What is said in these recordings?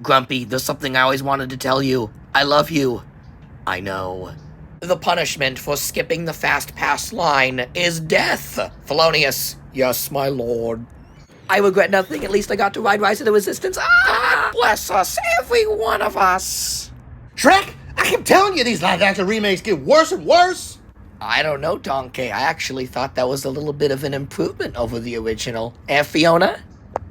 Grumpy, there's something I always wanted to tell you. I love you. I know. The punishment for skipping the fast pass line is death. Theonius. Yes, my lord. I regret nothing. At least I got to ride Rise of the Resistance. Ah, bless us, every one of us. Shrek, I keep telling you these live-action remakes get worse and worse. I don't know, Donkey. I actually thought that was a little bit of an improvement over the original. Eh, Fiona?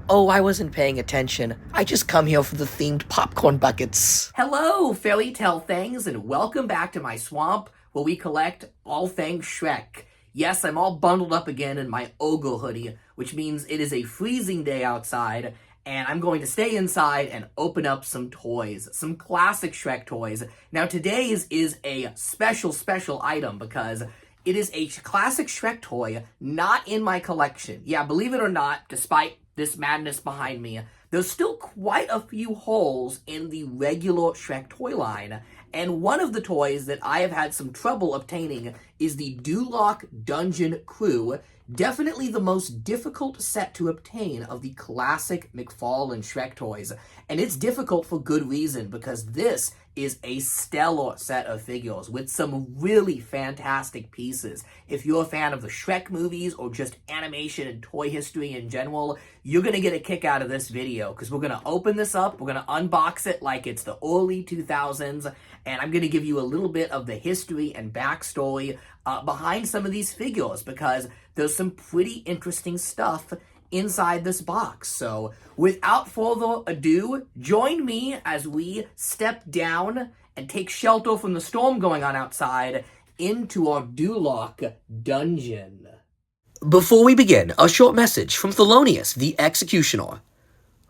Oh, I wasn't paying attention. I just come here for the themed popcorn buckets. Hello, fairy tale things, and welcome back to my swamp, where we collect all things Shrek. Yes, I'm all bundled up again in my ogre hoodie, which means it is a freezing day outside, and I'm going to stay inside and open up some toys. Some classic Shrek toys. Now, today's is a special item, because it is a classic Shrek toy not in my collection. Yeah, believe it or not, despite this madness behind me, there's still quite a few holes in the regular Shrek toy line. And one of the toys that I have had some trouble obtaining is the Duloc Dungeon Crew. Definitely the most difficult set to obtain of the classic McFarlane Shrek toys. And it's difficult for good reason, because this is a stellar set of figures with some really fantastic pieces. If you're a fan of the Shrek movies or just animation and toy history in general, you're going to get a kick out of this video, because we're going to open this up, we're going to unbox it like it's the early 2000s, and I'm going to give you a little bit of the history and backstory behind some of these figures, because there's some pretty interesting stuff inside this box. So without further ado, join me as we step down and take shelter from the storm going on outside into our Duloc dungeon. Before we begin, a short message from Theonius, the Executioner.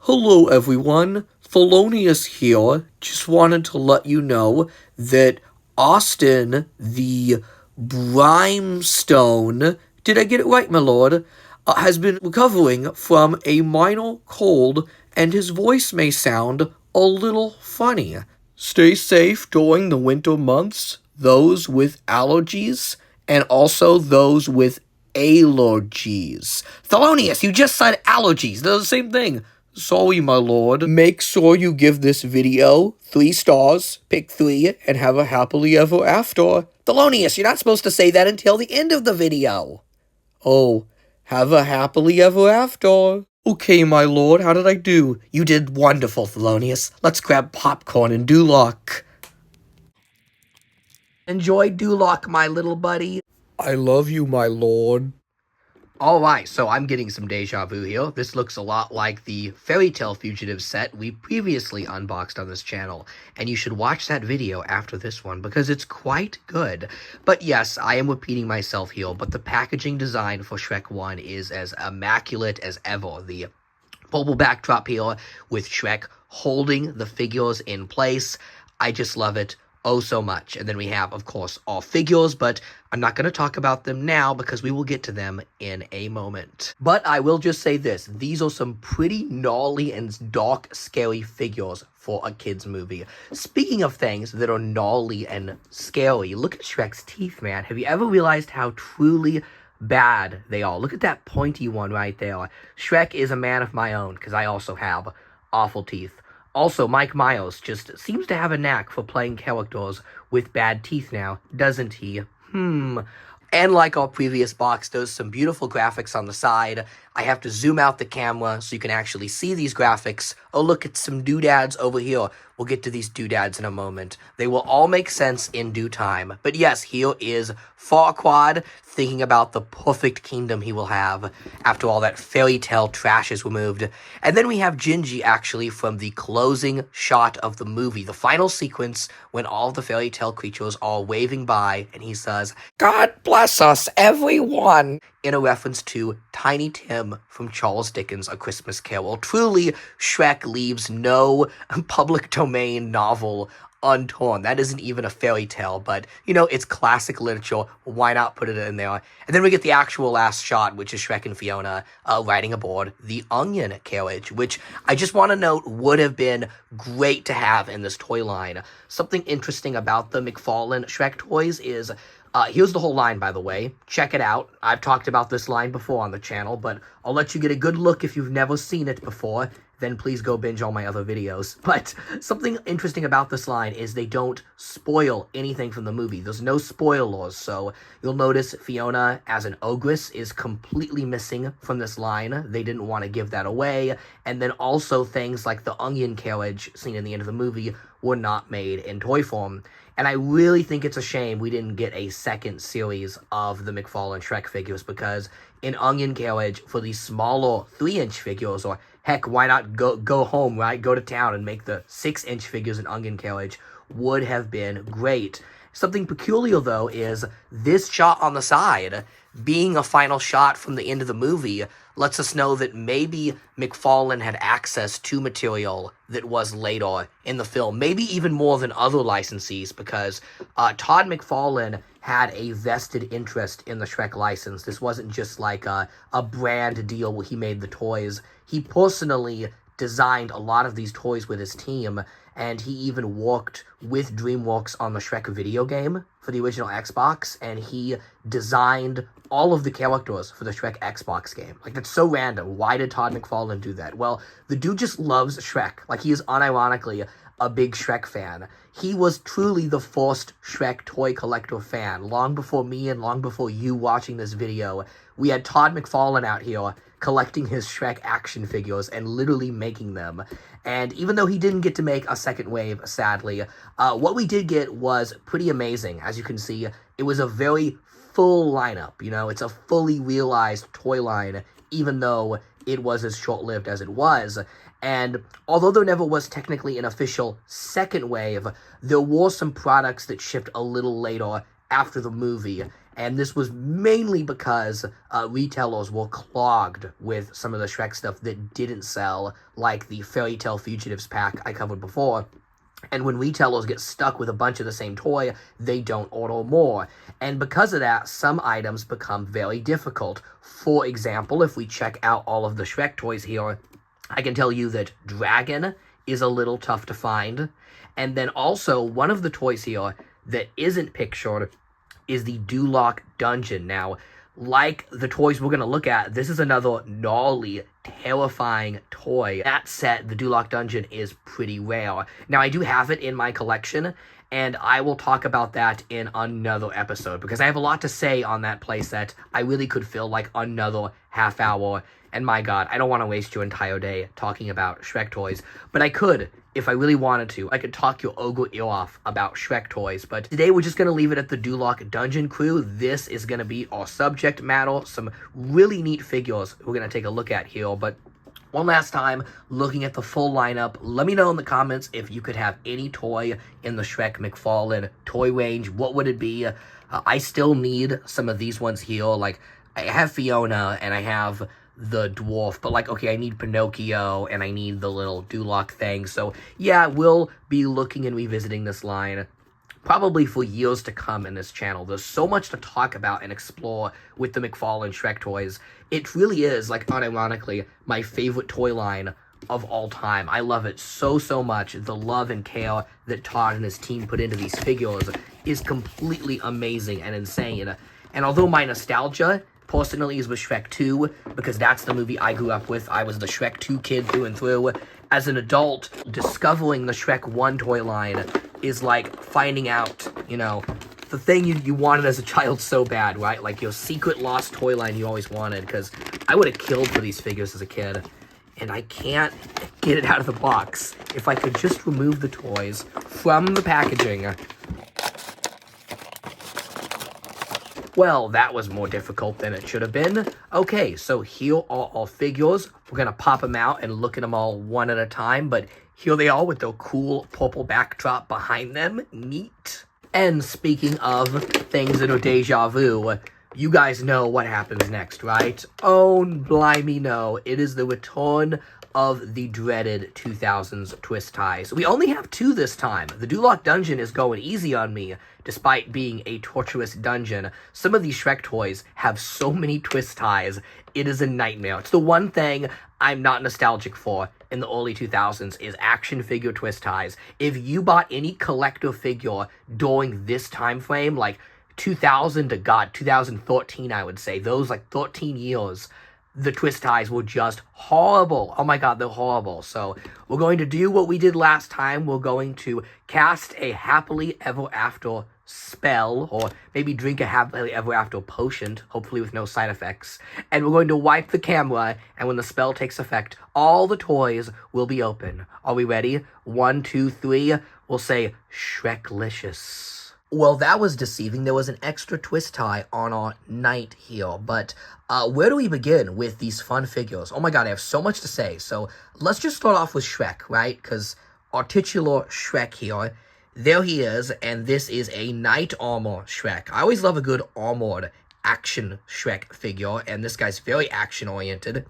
Hello everyone, Theonius here. Just wanted to let you know that Austin, the Brimstone, did I get it right, my lord, has been recovering from a minor cold, and his voice may sound a little funny. Stay safe during the winter months, those with allergies, and also those with allergies. Theonius, you just said allergies. They're the same thing. Sorry, my lord. Make sure you give this video 3 stars, pick 3, and have a happily ever after. Theonius, you're not supposed to say that until the end of the video. Oh, have a happily ever after. Okay, my lord, how did I do? You did wonderful, Theonius. Let's grab popcorn and Duloc. Enjoy Duloc, my little buddy. I love you, my lord. Alright, so I'm getting some deja vu here. This looks a lot like the Fairy Tale Fugitive set we previously unboxed on this channel, and you should watch that video after this one because it's quite good. But yes, I am repeating myself here, but the packaging design for Shrek 1 is as immaculate as ever. The purple backdrop here with Shrek holding the figures in place. I just love it. Oh, so much. And then we have, of course, all figures, but I'm not going to talk about them now because we will get to them in a moment. But I will just say this. These are some pretty gnarly and dark, scary figures for a kid's movie. Speaking of things that are gnarly and scary, look at Shrek's teeth, man. Have you ever realized how truly bad they are? Look at that pointy one right there. Shrek is a man of my own because I also have awful teeth. Also, Mike Myers just seems to have a knack for playing characters with bad teeth now, doesn't he? And like our previous box, there's some beautiful graphics on the side. I have to zoom out the camera so you can actually see these graphics. Oh, look at some doodads over here. We'll get to these doodads in a moment. They will all make sense in due time. But yes, here is Farquaad thinking about the perfect kingdom he will have after all that fairy tale trash is removed. And then we have Gingy actually from the closing shot of the movie, the final sequence when all the fairy tale creatures are waving by and he says, "God bless us, everyone," in a reference to Tiny Tim from Charles Dickens' A Christmas Carol. Truly, Shrek leaves no public domain novel untorn. That isn't even a fairy tale, but, you know, it's classic literature. Why not put it in there? And then we get the actual last shot, which is Shrek and Fiona riding aboard the Onion Carriage, which I just want to note would have been great to have in this toy line. Something interesting about the McFarlane Shrek toys is here's the whole line, by the way. Check it out. I've talked about this line before on the channel, but I'll let you get a good look if you've never seen it before. then please go binge all my other videos. But something interesting about this line is they don't spoil anything from the movie. There's no spoilers, so you'll notice Fiona as an ogress is completely missing from this line. They didn't want to give that away. And then also things like the Onion Carriage scene in the end of the movie were not made in toy form. And I really think it's a shame we didn't get a second series of the McFarlane Shrek figures, because in Onion Carriage, for these smaller 3-inch figures, or heck, why not go home, right? Go to town and make the 6-inch figures in Onion Carriage, would have been great. Something peculiar, though, is this shot on the side, being a final shot from the end of the movie, lets us know that maybe McFarlane had access to material that was later in the film, maybe even more than other licensees, because Todd McFarlane had a vested interest in the Shrek license. This wasn't just like a brand deal where he made the toys. He personally designed a lot of these toys with his team, and he even worked with Dreamworks on the Shrek video game for the original Xbox, and he designed all of the characters for the Shrek Xbox game. Like, that's so random. Why did Todd McFarlane do that? Well, the dude just loves Shrek. Like, he is unironically a big Shrek fan. He was truly the first Shrek toy collector fan. Long before me and long before you watching this video, we had Todd McFarlane out here collecting his Shrek action figures and literally making them. And even though he didn't get to make a second wave, sadly, what we did get was pretty amazing. As you can see, it was a very full lineup. You know, it's a fully realized toy line, even though it was as short-lived as it was. And although there never was technically an official second wave, there were some products that shipped a little later after the movie. And this was mainly because retailers were clogged with some of the Shrek stuff that didn't sell, like the Fairy Tale Fugitives pack I covered before. And when retailers get stuck with a bunch of the same toy, they don't order more. And because of that, some items become very difficult. For example, if we check out all of the Shrek toys here, I can tell you that Dragon is a little tough to find. And then also, one of the toys here that isn't pictured is the Duloc Dungeon. Now, like the toys we're going to look at, this is another gnarly, terrifying toy. That set, the Duloc Dungeon, is pretty rare. Now, I do have it in my collection, and I will talk about that in another episode, because I have a lot to say on that playset. I really could fill like another half hour, and my god, I don't want to waste your entire day talking about Shrek toys, but I could, if I really wanted to. I could talk your ogre ear off about Shrek toys, but today we're just going to leave it at the Duloc Dungeon crew. This is going to be our subject matter, some really neat figures we're going to take a look at here, but one last time, looking at the full lineup, let me know in the comments if you could have any toy in the Shrek McFarlane toy range. What would it be? I still need some of these ones here. Like, I have Fiona and I have the dwarf, but like, okay, I need Pinocchio and I need the little Duloc thing. So yeah, we'll be looking and revisiting this line probably for years to come in this channel. There's so much to talk about and explore with the McFarlane Shrek toys. It really is, like, unironically, my favorite toy line of all time. I love it so much. The love and care that Todd and his team put into these figures is completely amazing and insane. And although my nostalgia personally is with Shrek 2, because that's the movie I grew up with. I was the Shrek 2 kid through and through. As an adult, discovering the Shrek 1 toy line is like finding out, you know, the thing you wanted as a child so bad, right? Like your secret lost toy line you always wanted, because I would have killed for these figures as a kid. And I can't get it out of the box. If I could just remove the toys from the packaging. Well, that was more difficult than it should have been. Okay, so here are our figures. We're going to pop them out and look at them all one at a time, but here they are with their cool purple backdrop behind them. Neat. And speaking of things that are deja vu, you guys know what happens next, right? Oh, blimey no. It is the return of the dreaded 2000s twist ties. We only have 2 this time. The Duloc Dungeon is going easy on me, despite being a torturous dungeon. Some of these Shrek toys have so many twist ties, it is a nightmare. It's the one thing I'm not nostalgic for in the early 2000s is action figure twist ties. If you bought any collector figure during this time frame, like 2000 to 2013, I would say, those like 13 years, the twist ties were just horrible. Oh my god, they're horrible. So we're going to do what we did last time. We're going to cast a happily ever after spell, or maybe drink a happily ever after potion, hopefully with no side effects. And we're going to wipe the camera, and when the spell takes effect, all the toys will be open. Are we ready? 1, 2, 3. We'll say Shreklicious. Well, that was deceiving. There was an extra twist tie on our knight here, but where do we begin with these fun figures? Oh my god, I have so much to say. So let's just start off with Shrek, right? Because our titular Shrek here, there he is, and this is a knight armor Shrek. I always love a good armored action Shrek figure, and this guy's very action-oriented.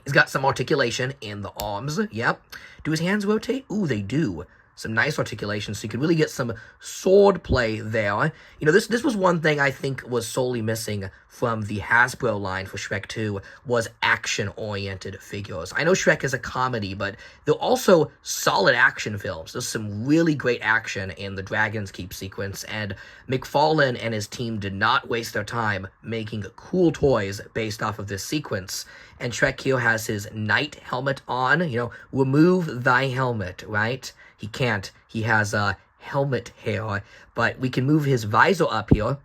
He's got some articulation in the arms, yep. Do his hands rotate? Ooh, they do. Some nice articulation, so you can really get some sword play there. You know, this was one thing I think was solely missing from the Hasbro line for Shrek 2, was action-oriented figures. I know Shrek is a comedy, but they're also solid action films. There's some really great action in the Dragon's Keep sequence, and McFarlane and his team did not waste their time making cool toys based off of this sequence. And Shrek here has his knight helmet on, you know, remove thy helmet, right? He can't. He has helmet hair, but we can move his visor up here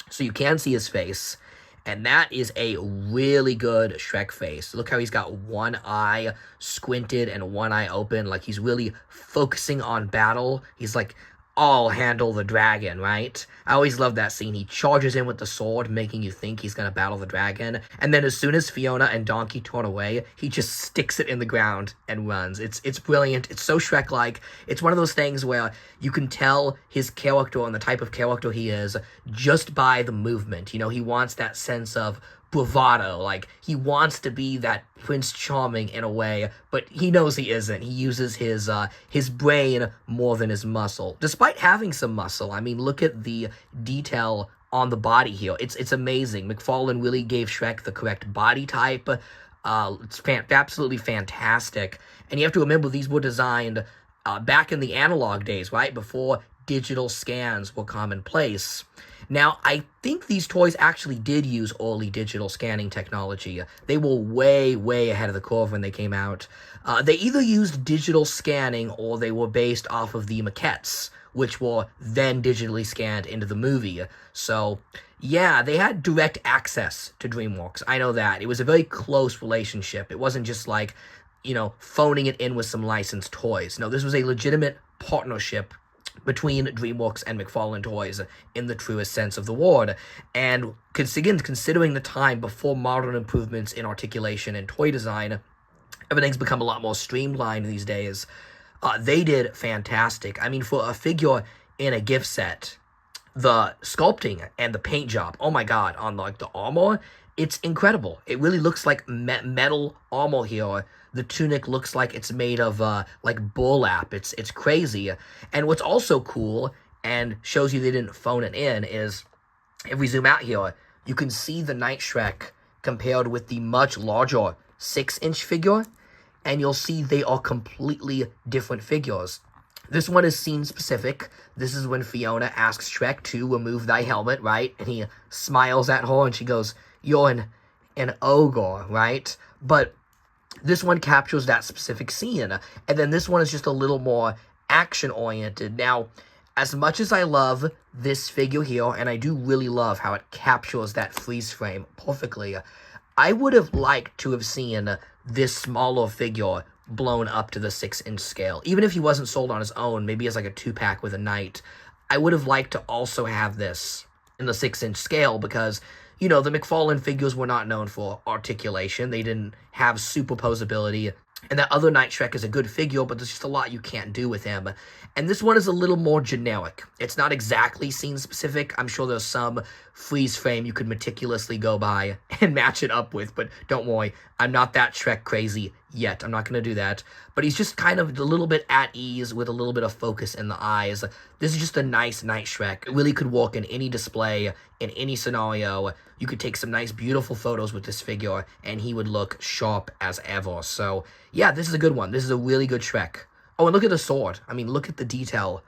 so you can see his face. And that is a really good Shrek face. Look how he's got one eye squinted and one eye open, like he's really focusing on battle. He's like, I'll handle the dragon, right? I always love that scene. He charges in with the sword, making you think he's gonna battle the dragon. And then as soon as Fiona and Donkey turn away, he just sticks it in the ground and runs. It's brilliant. It's so Shrek-like. It's one of those things where you can tell his character and the type of character he is just by the movement. You know, he wants that sense of bravado, like he wants to be that Prince Charming in a way, but he knows he isn't. He uses his brain more than his muscle, despite having some muscle. I mean, look at the detail on the body here. It's amazing. McFarlane really gave Shrek the correct body type. It's absolutely fantastic. And you have to remember, these were designed back in the analog days, right? Before digital scans were commonplace. Now, I think these toys actually did use early digital scanning technology. They were way, way ahead of the curve when they came out. They either used digital scanning or they were based off of the maquettes, which were then digitally scanned into the movie. So, yeah, they had direct access to Dreamworks. I know that. It was a very close relationship. It wasn't just like, you know, phoning it in with some licensed toys. No, this was a legitimate partnership between Dreamworks and McFarlane Toys in the truest sense of the word. And considering the time before modern improvements in articulation and toy design, everything's become a lot more streamlined these days. They did fantastic. I mean, for a figure in a gift set, the sculpting and the paint job, oh my god, on like the armor, it's incredible. It really looks like metal armor here. The tunic looks like it's made of like burlap. It's crazy. And what's also cool and shows you they didn't phone it in is, if we zoom out here, you can see the Knight Shrek compared with the much larger 6-inch figure, and you'll see they are completely different figures. This one is scene specific. This is when Fiona asks Shrek to remove thy helmet, right? And he smiles at her and she goes, "You're an ogre," right? But this one captures that specific scene, and then this one is just a little more action-oriented. Now, as much as I love this figure here, and I do really love how it captures that freeze frame perfectly, I would have liked to have seen this smaller figure blown up to the 6-inch scale. Even if he wasn't sold on his own, maybe as like a 2-pack with a knight, I would have liked to also have this in the 6-inch scale, because, you know, the McFarlane figures were not known for articulation. They didn't have superposability. And that other Knight Shrek is a good figure, but there's just a lot you can't do with him. And this one is a little more generic. It's not exactly scene-specific. I'm sure there's some freeze frame you could meticulously go by and match it up with, but don't worry, I'm not that Shrek crazy yet. I'm not going to do that. But he's just kind of a little bit at ease with a little bit of focus in the eyes. This is just a nice Knight Shrek. It really could work in any display, in any scenario. You could take some nice, beautiful photos with this figure, and he would look sharp as ever. So, yeah, this is a good one. This is a really good Shrek. Oh, and look at the sword. I mean, look at the detail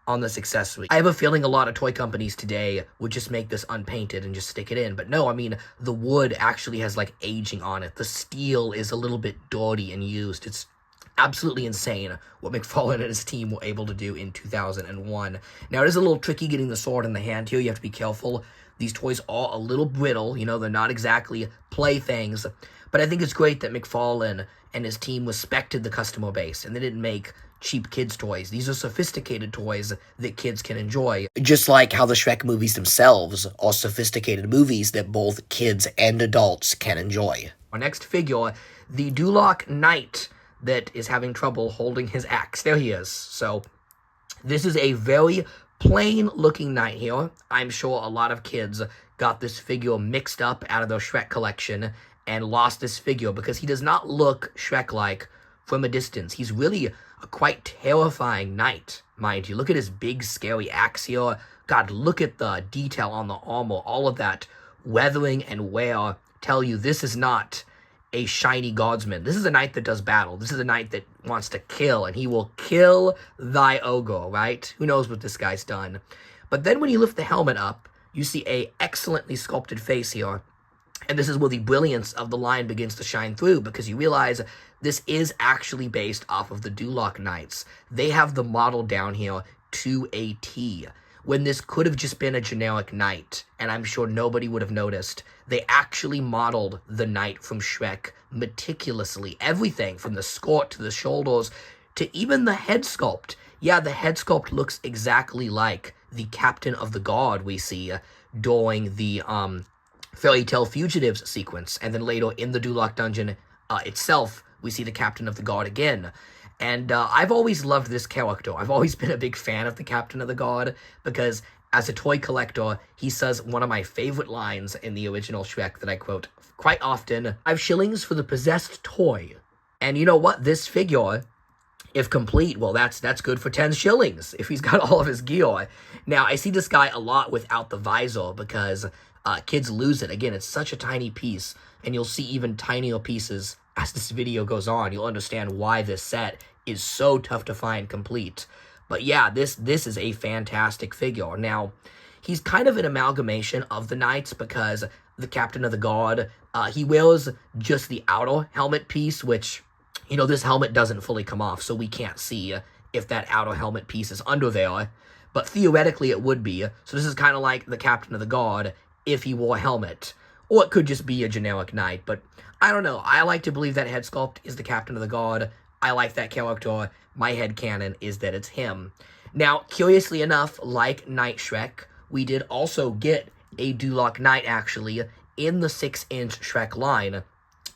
on this accessory. I have a feeling a lot of toy companies today would just make this unpainted and just stick it in. But no, I mean, the wood actually has like aging on it. The steel is a little bit dirty and used. It's absolutely insane what McFarlane and his team were able to do in 2001. Now, it is a little tricky getting the sword in the hand here. You have to be careful. These toys are a little brittle. You know, they're not exactly playthings. But I think it's great that McFarlane and his team respected the customer base, and they didn't make cheap kids' toys. These are sophisticated toys that kids can enjoy. Just like how the Shrek movies themselves are sophisticated movies that both kids and adults can enjoy. Our next figure, the Doolock Knight that is having trouble holding his axe. There he is. So, this is a very plain-looking knight here. I'm sure a lot of kids got this figure mixed up out of their Shrek collection and lost this figure because he does not look Shrek-like from a distance. He's really a quite terrifying knight, mind you. Look at his big, scary axe here. God, look at the detail on the armor. All of that weathering and wear tell you this is not a shiny guardsman. This is a knight that does battle. This is a knight that wants to kill, and he will kill thy ogre, right? Who knows what this guy's done. But then when you lift the helmet up, you see a excellently sculpted face here. And this is where the brilliance of the line begins to shine through, because you realize this is actually based off of the Doolock Knights. They have the model down here to a T. When this could have just been a generic knight, and I'm sure nobody would have noticed, they actually modeled the knight from Shrek meticulously. Everything from the skirt to the shoulders to even the head sculpt. Yeah, the head sculpt looks exactly like the captain of the guard we see during the Fairy Tale Fugitives sequence. And then later in the Duloc dungeon itself, we see the captain of the guard again. And I've always loved this character. I've always been a big fan of the captain of the guard because as a toy collector, he says one of my favorite lines in the original Shrek that I quote quite often, 5 shillings for the possessed toy. And you know what? This figure, if complete, well, that's good for 10 shillings if he's got all of his gear. Now, I see this guy a lot without the visor because kids lose it. Again, it's such a tiny piece, and you'll see even tinier pieces as this video goes on. You'll understand why this set is so tough to find complete. But yeah, this is a fantastic figure. Now, he's kind of an amalgamation of the knights because the captain of the guard, he wears just the outer helmet piece, which, you know, this helmet doesn't fully come off, so we can't see if that outer helmet piece is under there. But theoretically, it would be. So this is kind of like the captain of the guard if he wore a helmet. Or it could just be a generic knight, but I don't know. I like to believe that head sculpt is the captain of the guard. I like that character. My headcanon is that it's him. Now, curiously enough, like Knight Shrek, we did also get a Doolock Knight, actually, in the 6-inch Shrek line.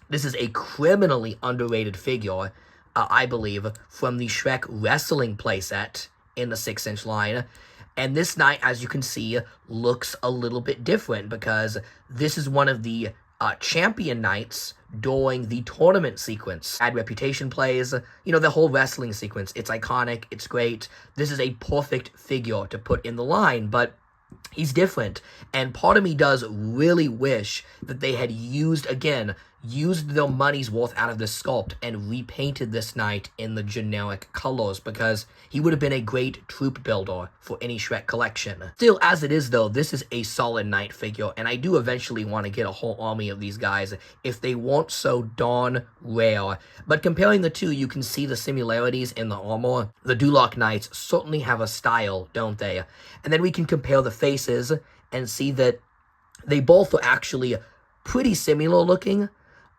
This is a criminally underrated figure, I believe, from the Shrek wrestling playset in the 6-inch line. And this knight, as you can see, looks a little bit different because this is one of the champion knights during the tournament sequence. Bad Reputation plays, you know, the whole wrestling sequence. It's iconic, it's great. This is a perfect figure to put in the line, but he's different. And part of me does really wish that they had used their money's worth out of this sculpt and repainted this knight in the generic colors because he would have been a great troop builder for any Shrek collection. Still, as it is though, this is a solid knight figure, and I do eventually want to get a whole army of these guys if they weren't so darn rare. But comparing the two, you can see the similarities in the armor. The Doolock Knights certainly have a style, don't they? And then we can compare the faces and see that they both are actually pretty similar looking.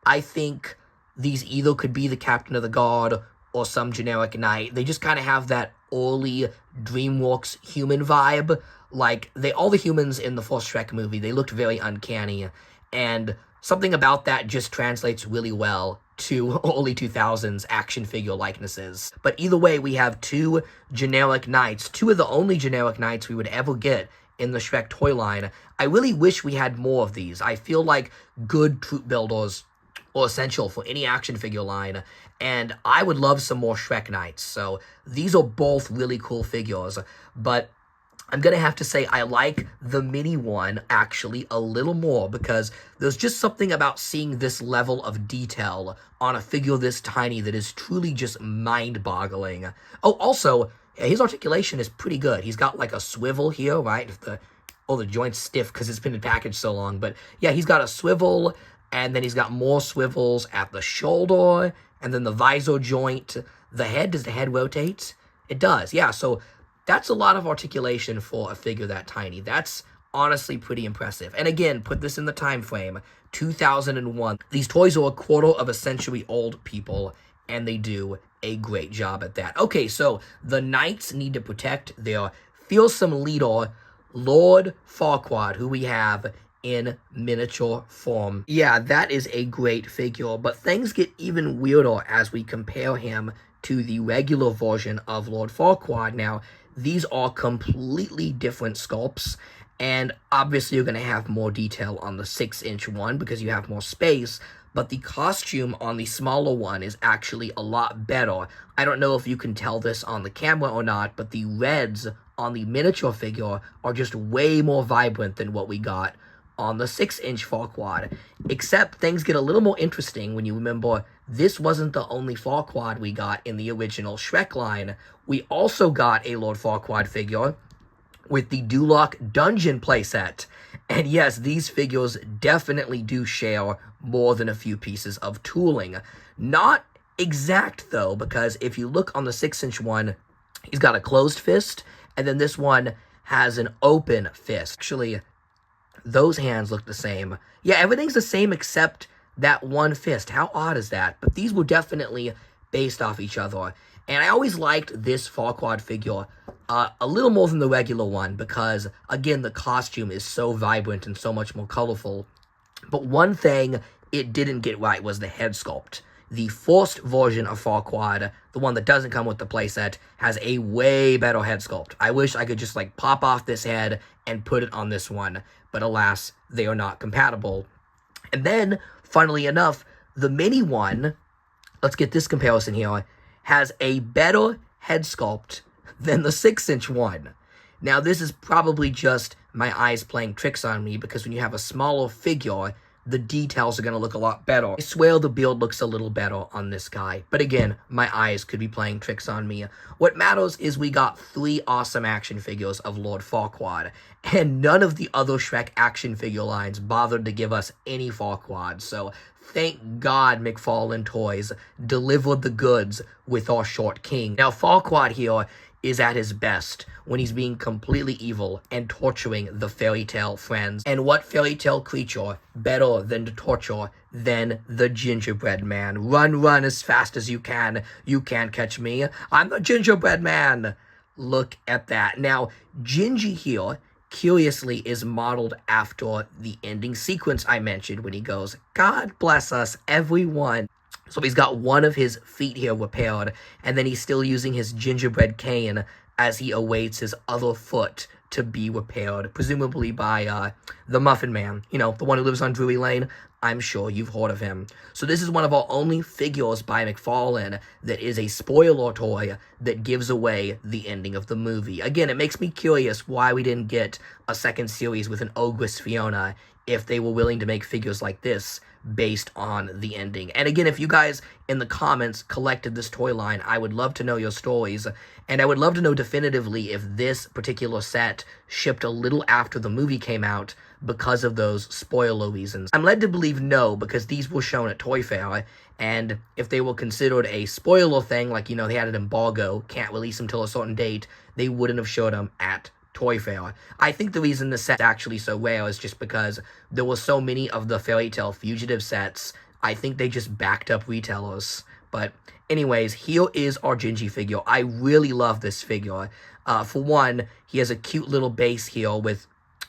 I think these either could be the captain of the guard or some generic knight. They just kind of have that early Dreamworks human vibe. Like, all the humans in the first Shrek movie, they looked very uncanny. And something about that just translates really well to early 2000s action figure likenesses. But either way, we have 2 generic knights, 2 of the only generic knights we would ever get in the Shrek toy line. I really wish we had more of these. I feel like good troop builders are essential for any action figure line, and I would love some more Shrek Knights. So these are both really cool figures, but I'm going to have to say I like the mini one actually a little more because there's just something about seeing this level of detail on a figure this tiny that is truly just mind-boggling. Oh, also, Yeah, his articulation is pretty good. He's got like a swivel here, right? The joint's stiff because it's been packaged so long. But yeah, he's got a swivel, and then he's got more swivels at the shoulder, and then the visor joint. The head, does the head rotate? It does, yeah. So that's a lot of articulation for a figure that tiny. That's honestly pretty impressive. And again, put this in the time frame, 2001. These toys are a quarter of a century old, people, and they do a great job at that. Okay, so the knights need to protect their fearsome leader, Lord Farquaad, who we have in miniature form. Yeah, that is a great figure, but things get even weirder as we compare him to the regular version of Lord Farquaad. Now, these are completely different sculpts, and obviously you're going to have more detail on the 6-inch one because you have more space, but the costume on the smaller one is actually a lot better. I don't know if you can tell this on the camera or not, but the reds on the miniature figure are just way more vibrant than what we got on the 6-inch Farquaad. Except things get a little more interesting when you remember this wasn't the only Farquaad we got in the original Shrek line. We also got a Lord Farquaad figure with the Duloc Dungeon playset. And yes, these figures definitely do share more than a few pieces of tooling. Not exact, though, because if you look on the 6-inch one, he's got a closed fist, and then this one has an open fist. Actually, those hands look the same. Yeah, everything's the same except that one fist. How odd is that? But these were definitely based off each other. And I always liked this Farquaad figure a little more than the regular one because, again, the costume is so vibrant and so much more colorful. But one thing it didn't get right was the head sculpt. The first version of Farquaad, the one that doesn't come with the playset, has a way better head sculpt. I wish I could just, like, pop off this head and put it on this one. But alas, they are not compatible. And then, funnily enough, the mini one, let's get this comparison here, has a better head sculpt than the 6-inch one. Now, this is probably just my eyes playing tricks on me, because when you have a smaller figure, the details are going to look a lot better. I swear the build looks a little better on this guy. But again, my eyes could be playing tricks on me. What matters is we got 3 awesome action figures of Lord Farquaad, and none of the other Shrek action figure lines bothered to give us any Farquaad. So thank God McFarlane Toys delivered the goods with our short king. Now, Farquaad here is at his best when he's being completely evil and torturing the fairy tale friends. And what fairy tale creature better than to torture than the Gingerbread Man? Run, run as fast as you can. You can't catch me. I'm the Gingerbread Man. Look at that. Now, Gingy here, curiously, is modeled after the ending sequence I mentioned when he goes, "God bless us, everyone." So he's got one of his feet here repaired, and then he's still using his gingerbread cane as he awaits his other foot to be repaired, presumably by the Muffin Man, you know, the one who lives on Drury Lane. I'm sure you've heard of him. So this is one of our only figures by McFarlane that is a spoiler toy that gives away the ending of the movie. Again, it makes me curious why we didn't get a second series with an Ogress Fiona if they were willing to make figures like this based on the ending. And again, if you guys in the comments collected this toy line, I would love to know your stories, and I would love to know definitively if this particular set shipped a little after the movie came out because of those spoiler reasons. I'm led to believe no, because these were shown at Toy Fair, and if they were considered a spoiler thing, like, you know, they had an embargo, can't release them till a certain date, they wouldn't have showed them at Toy Fair. I think the reason the set's actually so rare is just because there were so many of the Fairy Tale Fugitive sets. I think they just backed up retailers. But anyways, here is our Gingy figure. I really love this figure. For one, he has a cute little base here with,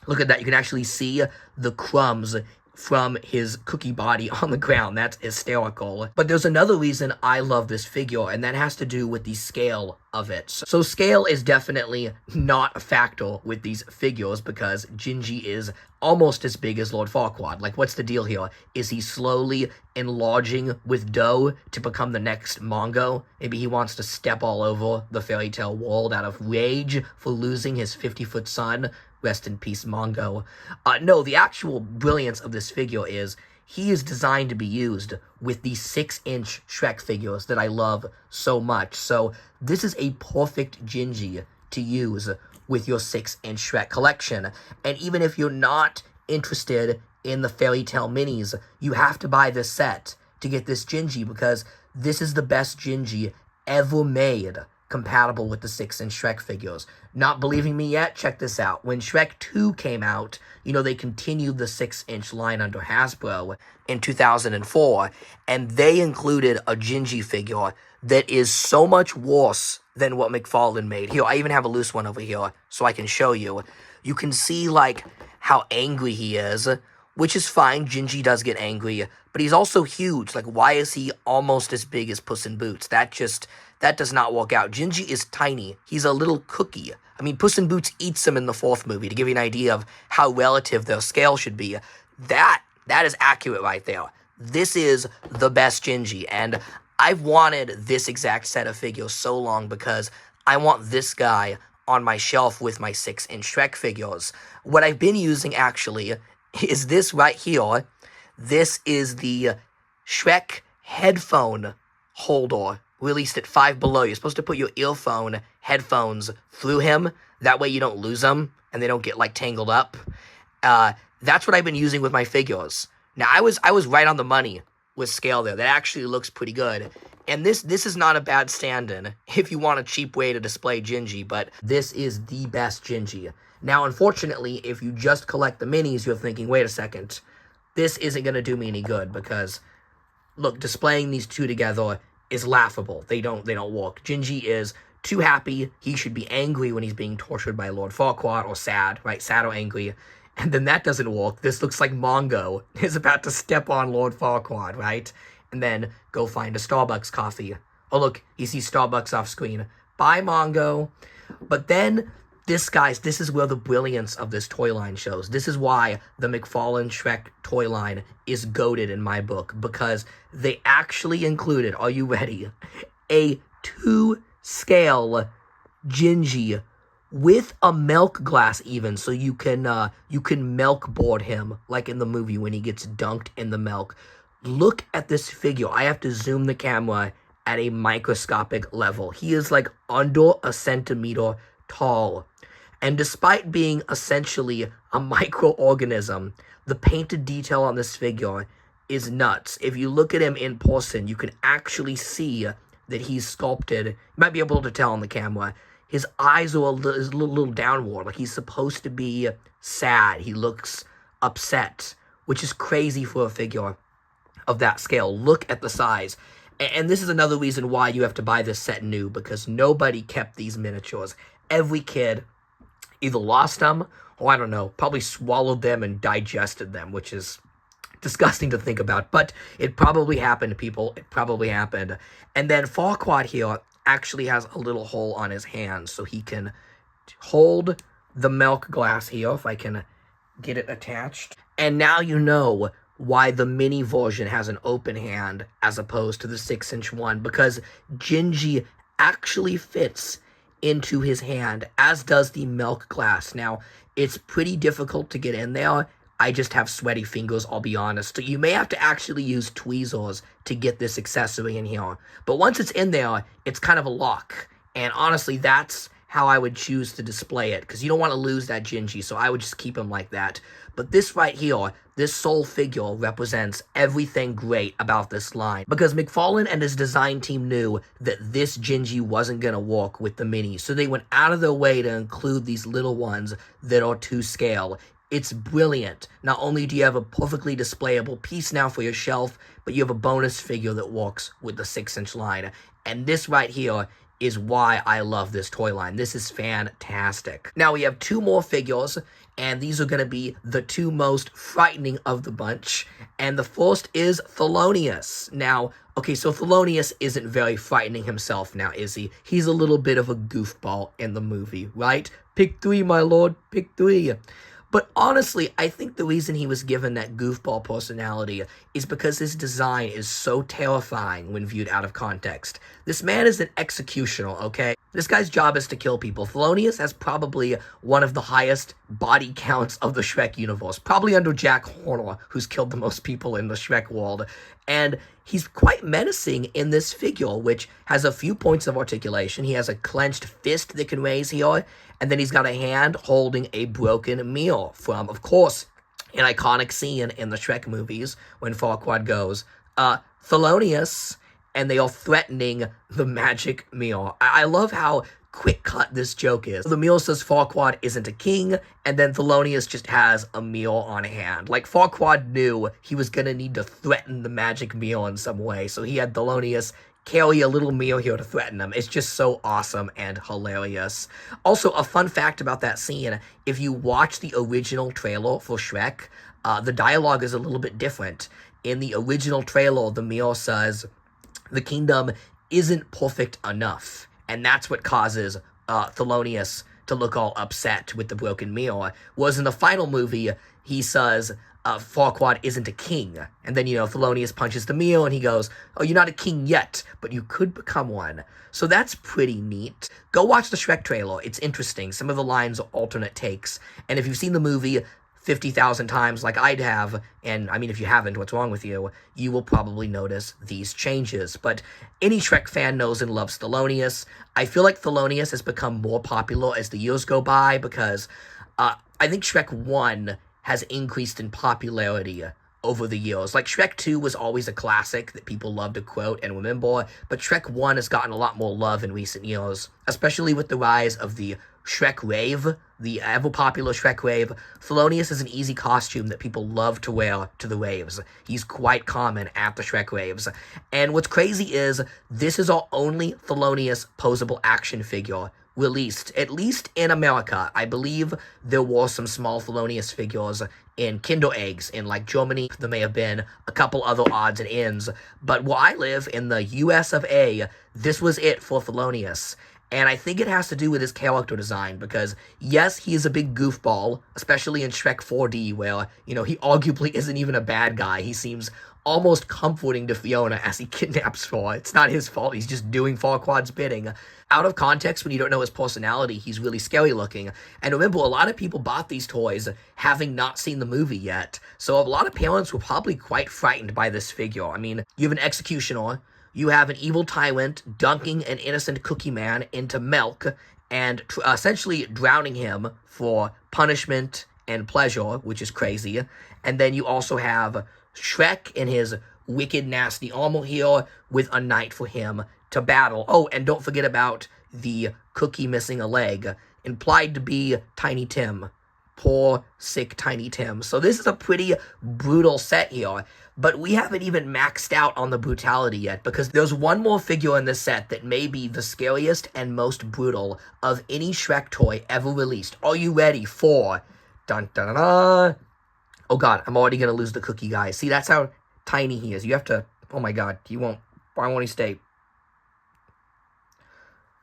look at that, you can actually see the crumbs from his cookie body on the ground. That's hysterical. But there's another reason I love this figure, and that has to do with the scale of it. So scale is definitely not a factor with these figures because Gingy is almost as big as Lord Farquaad. Like, what's the deal here? Is he slowly enlarging with dough to become the next Mongo? Maybe he wants to step all over the fairy tale world out of rage for losing his 50-foot son. Rest in peace, Mongo. No, the actual brilliance of this figure is he is designed to be used with these 6-inch Shrek figures that I love so much. So this is a perfect Gingy to use with your 6-inch Shrek collection. And even if you're not interested in the fairy tale minis, you have to buy this set to get this Gingy, because this is the best Gingy ever made compatible with the 6-inch Shrek figures. Not believing me yet? Check this out. When Shrek 2 came out, you know, they continued the 6-inch line under Hasbro in 2004, and they included a Gingy figure that is so much worse than what McFarlane made. Here, I even have a loose one over here so I can show you. You can see, like, how angry he is, which is fine. Gingy does get angry, but he's also huge. Like, why is he almost as big as Puss in Boots? That does not work out. Gingy is tiny. He's a little cookie. I mean, Puss in Boots eats him in the 4th movie, to give you an idea of how relative their scale should be. That is accurate right there. This is the best Gingy, and I've wanted this exact set of figures so long because I want this guy on my shelf with my 6-inch Shrek figures. What I've been using, actually, is this right here. This is the Shrek headphone holder, released at Five Below. You're supposed to put your earphone headphones through him. That way you don't lose them and they don't get, like, tangled up. That's what I've been using with my figures. Now, I was right on the money with scale there. That actually looks pretty good. And this is not a bad stand-in if you want a cheap way to display Gingy, but this is the best Gingy. Now, unfortunately, if you just collect the minis, you're thinking, wait a second, this isn't going to do me any good, because, look, displaying these two together is laughable. They don't work. Gingy is too happy. He should be angry when he's being tortured by Lord Farquaad, or sad, right? Sad or angry. And then that doesn't work. This looks like Mongo is about to step on Lord Farquaad, right? And then go find a Starbucks coffee. Oh, look, he sees Starbucks off screen. Bye, Mongo. But then, this is where the brilliance of this toy line shows. This is why the McFarlane Shrek toy line is goated in my book, because they actually included, are you ready, a 2-scale Gingy with a milk glass even, so you can milk board him, like in the movie when he gets dunked in the milk. Look at this figure. I have to zoom the camera at a microscopic level. He is like under a centimeter tall. And despite being essentially a microorganism, the painted detail on this figure is nuts. If you look at him in person, you can actually see that he's sculpted. You might be able to tell on the camera. His eyes are a little downward, like he's supposed to be sad. He looks upset, which is crazy for a figure of that scale. Look at the size. And this is another reason why you have to buy this set new, because nobody kept these miniatures. Every kid either lost them, or I don't know, probably swallowed them and digested them, which is disgusting to think about. But it probably happened, people. It probably happened. And then Farquaad here actually has a little hole on his hand, so he can hold the milk glass here, if I can get it attached. And now you know why the mini version has an open hand as opposed to the 6-inch one, because Gingy actually fits into his hand, as does the milk glass. Now, it's pretty difficult to get in there. I just have sweaty fingers, I'll be honest. So you may have to actually use tweezers to get this accessory in here. But once it's in there, it's kind of a lock. And honestly, that's how I would choose to display it, because you don't want to lose that Gingy, so I would just keep him like that. But this right here, this sole figure represents everything great about this line, because McFarlane and his design team knew that this Gingy wasn't going to work with the minis, so they went out of their way to include these little ones that are to scale. It's brilliant. Not only do you have a perfectly displayable piece now for your shelf, but you have a bonus figure that works with the 6-inch line. And this right here is why I love this toy line. This is fantastic. Now we have 2 more figures, and these are going to be the 2 most frightening of the bunch. And the first is Theonius. Now, okay, so Theonius isn't very frightening himself now, is he? He's a little bit of a goofball in the movie, right? Pick 3, my lord, pick 3. But honestly, I think the reason he was given that goofball personality is because his design is so terrifying when viewed out of context. This man is an executioner, okay? This guy's job is to kill people. Theonius has probably one of the highest body counts of the Shrek universe, probably under Jack Horner, who's killed the most people in the Shrek world. And he's quite menacing in this figure, which has a few points of articulation. He has a clenched fist that can raise here, and then he's got a hand holding a broken mirror from, of course, an iconic scene in the Shrek movies when Farquaad goes, Theonius, and they are threatening the magic mirror. I love how quick cut this joke is. The mirror says Farquaad isn't a king, and then Theonius just has a mirror on hand. Like, Farquaad knew he was gonna need to threaten the magic mirror in some way, so he had Theonius carry a little mirror here to threaten him. It's just so awesome and hilarious. Also, a fun fact about that scene, if you watch the original trailer for Shrek, the dialogue is a little bit different. In the original trailer, the mirror says, the kingdom isn't perfect enough. And that's what causes Theonius to look all upset with the broken mirror. Whereas in the final movie, he says, Farquaad isn't a king. And then, Theonius punches the mirror and he goes, oh, you're not a king yet, but you could become one. So that's pretty neat. Go watch the Shrek trailer. It's interesting. Some of the lines are alternate takes. And if you've seen the movie 50,000 times like I'd have, and I mean, if you haven't, what's wrong with you? You will probably notice these changes. But any Shrek fan knows and loves Theonius. I feel like Theonius has become more popular as the years go by because I think Shrek 1 has increased in popularity over the years. Like, Shrek 2 was always a classic that people love to quote and remember, but Shrek 1 has gotten a lot more love in recent years, especially with the rise of the Shrek rave, the ever-popular Shrek rave. Theonius is an easy costume that people love to wear to the raves. He's quite common at the Shrek raves. And what's crazy is, this is our only Theonius posable action figure released, at least in America. I believe there were some small Theonius figures in Kinder Eggs in, like, Germany. There may have been a couple other odds and ends, but where I live, in the US of A, this was it for Theonius. And I think it has to do with his character design, because, yes, he is a big goofball, especially in Shrek 4D, where, he arguably isn't even a bad guy. He seems almost comforting to Fiona as he kidnaps her. It's not his fault. He's just doing Farquaad's bidding. Out of context, when you don't know his personality, he's really scary looking. And remember, a lot of people bought these toys having not seen the movie yet. So a lot of parents were probably quite frightened by this figure. I mean, you have an executioner, you have an evil tyrant dunking an innocent cookie man into milk and essentially drowning him for punishment and pleasure, which is crazy. And then you also have Shrek in his wicked, nasty armor here with a knight for him to battle. Oh, and don't forget about the cookie missing a leg, implied to be Tiny Tim. Poor, sick Tiny Tim. So this is a pretty brutal set here, but we haven't even maxed out on the brutality yet, because there's one more figure in this set that may be the scariest and most brutal of any Shrek toy ever released. Are you ready for... Dun dun dun dun. Oh god, I'm already gonna lose the cookie guy. See, that's how tiny he is. You have to... Oh my god, he won't... Why won't he stay?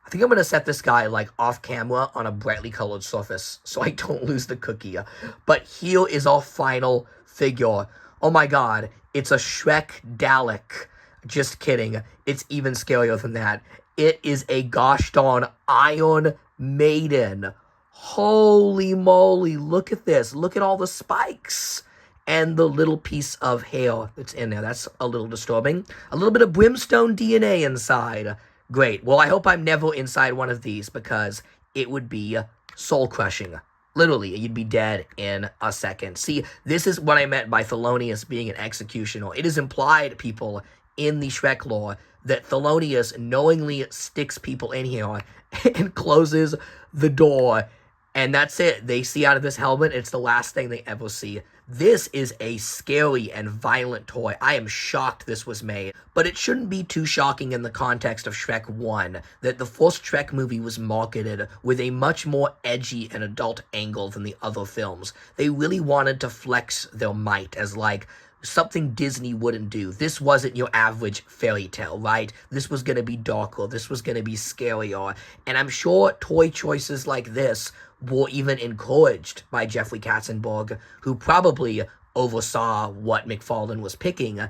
I think I'm going to set this guy, like, off camera on a brightly colored surface so I don't lose the cookie. But here is our final figure. Oh my god, it's a Shrek Duloc. Just kidding. It's even scarier than that. It is a gosh darn Iron Maiden. Holy moly, look at this. Look at all the spikes and the little piece of hair that's in there. That's a little disturbing. A little bit of Brimstone DNA inside. Great. Well, I hope I'm never inside one of these, because it would be soul-crushing. Literally, you'd be dead in a second. See, this is what I meant by Theonius being an executioner. It is implied, people, in the Shrek lore, that Theonius knowingly sticks people in here and closes the door, and that's it. They see out of this helmet, it's the last thing they ever see. This is a scary and violent toy. I am shocked this was made. But it shouldn't be too shocking in the context of Shrek 1 that the first Shrek movie was marketed with a much more edgy and adult angle than the other films. They really wanted to flex their might as, like, something Disney wouldn't do. This wasn't your average fairy tale, right? This was going to be darker. This was going to be scarier. And I'm sure toy choices like this were even encouraged by Jeffrey Katzenberg, who probably oversaw what McFarlane was picking.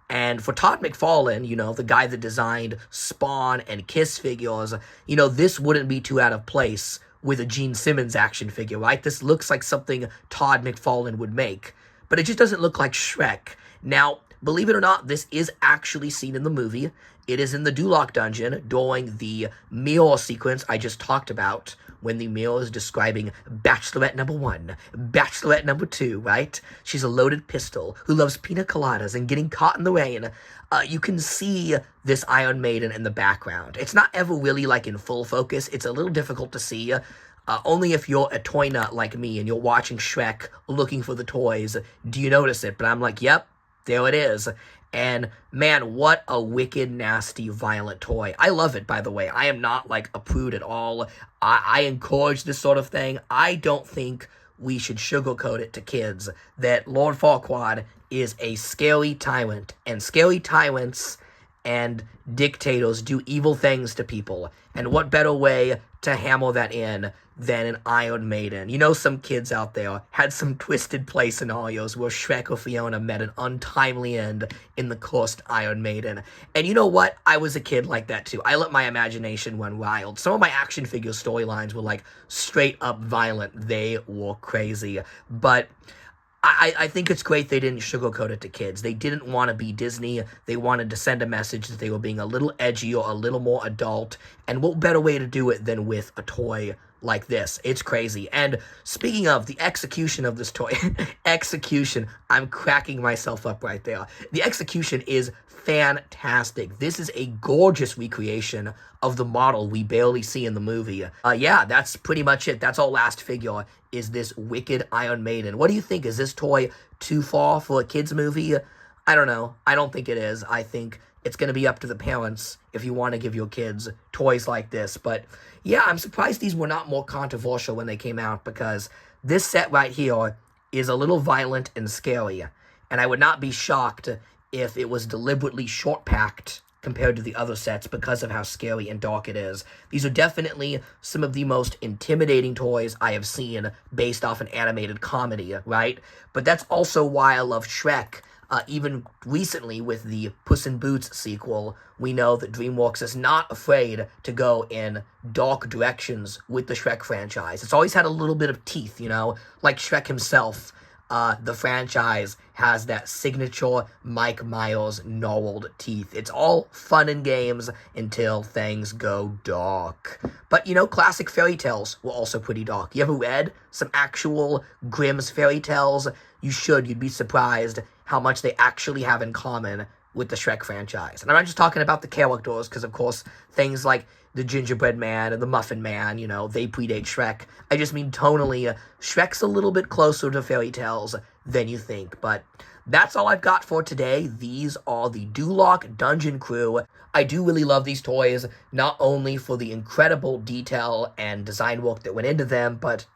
And for Todd McFarlane, the guy that designed Spawn and Kiss figures, this wouldn't be too out of place with a Gene Simmons action figure, right? This looks like something Todd McFarlane would make, but it just doesn't look like Shrek. Now, believe it or not, this is actually seen in the movie. It is in the Duloc dungeon during the meal sequence I just talked about, when the meal is describing Bachelorette number 1, Bachelorette number 2, right? She's a loaded pistol who loves pina coladas and getting caught in the rain. You can see this Iron Maiden in the background. It's not ever really like in full focus. It's a little difficult to see. Only if you're a toy nut like me and you're watching Shrek looking for the toys do you notice it. But I'm like, yep, there it is. And man, what a wicked, nasty, violent toy. I love it, by the way. I am not like a prude at all. I encourage this sort of thing. I don't think we should sugarcoat it to kids that Lord Farquaad is a scary tyrant, and scary tyrants and dictators do evil things to people. And what better way to hammer that in than an Iron Maiden? Some kids out there had some twisted play scenarios where Shrek or Fiona met an untimely end in the cursed Iron Maiden. And you know what? I was a kid like that too. I let my imagination run wild. Some of my action figure storylines were like straight up violent. They were crazy. But I think it's great they didn't sugarcoat it to kids. They didn't want to be Disney. They wanted to send a message that they were being a little edgy or a little more adult. And what better way to do it than with a toy like this? It's crazy. And speaking of the execution of this toy, I'm cracking myself up right there. The execution is fantastic. This is a gorgeous recreation of the model we barely see in the movie. Yeah, that's pretty much it. That's our last figure, is this wicked Iron Maiden. What do you think? Is this toy too far for a kid's movie? I don't know. I don't think it is. I think it's going to be up to the parents if you want to give your kids toys like this. But yeah, I'm surprised these were not more controversial when they came out, because this set right here is a little violent and scary. And I would not be shocked if it was deliberately short-packed compared to the other sets because of how scary and dark it is. These are definitely some of the most intimidating toys I have seen based off an animated comedy, right? But that's also why I love Shrek. Even recently with the Puss in Boots sequel, we know that Dreamworks is not afraid to go in dark directions with the Shrek franchise. It's always had a little bit of teeth, like Shrek himself. The franchise has that signature Mike Myers gnarled teeth. It's all fun and games until things go dark. But, classic fairy tales were also pretty dark. You ever read some actual Grimm's fairy tales? You should. You'd be surprised how much they actually have in common with the Shrek franchise. And I'm not just talking about the characters, because, of course, things like the Gingerbread Man and the Muffin Man, they predate Shrek. I just mean tonally, Shrek's a little bit closer to fairy tales than you think. But that's all I've got for today. These are the Duloc Dungeon Crew. I do really love these toys, not only for the incredible detail and design work that went into them, but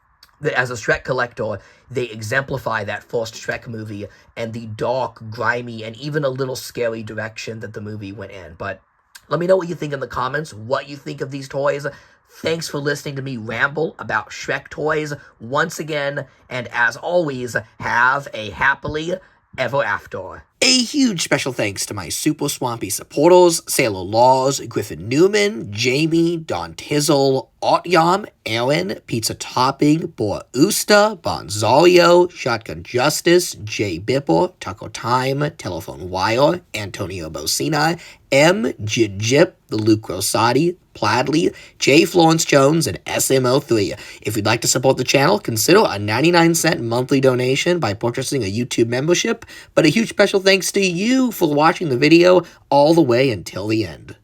as a Shrek collector, they exemplify that first Shrek movie and the dark, grimy, and even a little scary direction that the movie went in. But let me know what you think in the comments, what you think of these toys. Thanks for listening to me ramble about Shrek toys once again, and as always, have a happily ever after. A huge special thanks to my super swampy supporters: Sailor Laws, Griffin Newman, Jamie, Don Tizzle, Otyam, Aaron, Pizza Topping, Boar Usta, Bonzario, Shotgun Justice, Jay Bipper, Taco Time, Telephone Wire, Antonio Bocina, M, Jip, the Luke Rosati, Pladley, J. Florence Jones, and SMO3. If you'd like to support the channel, consider a 99-cent monthly donation by purchasing a YouTube membership. But a huge special thanks to you for watching the video all the way until the end.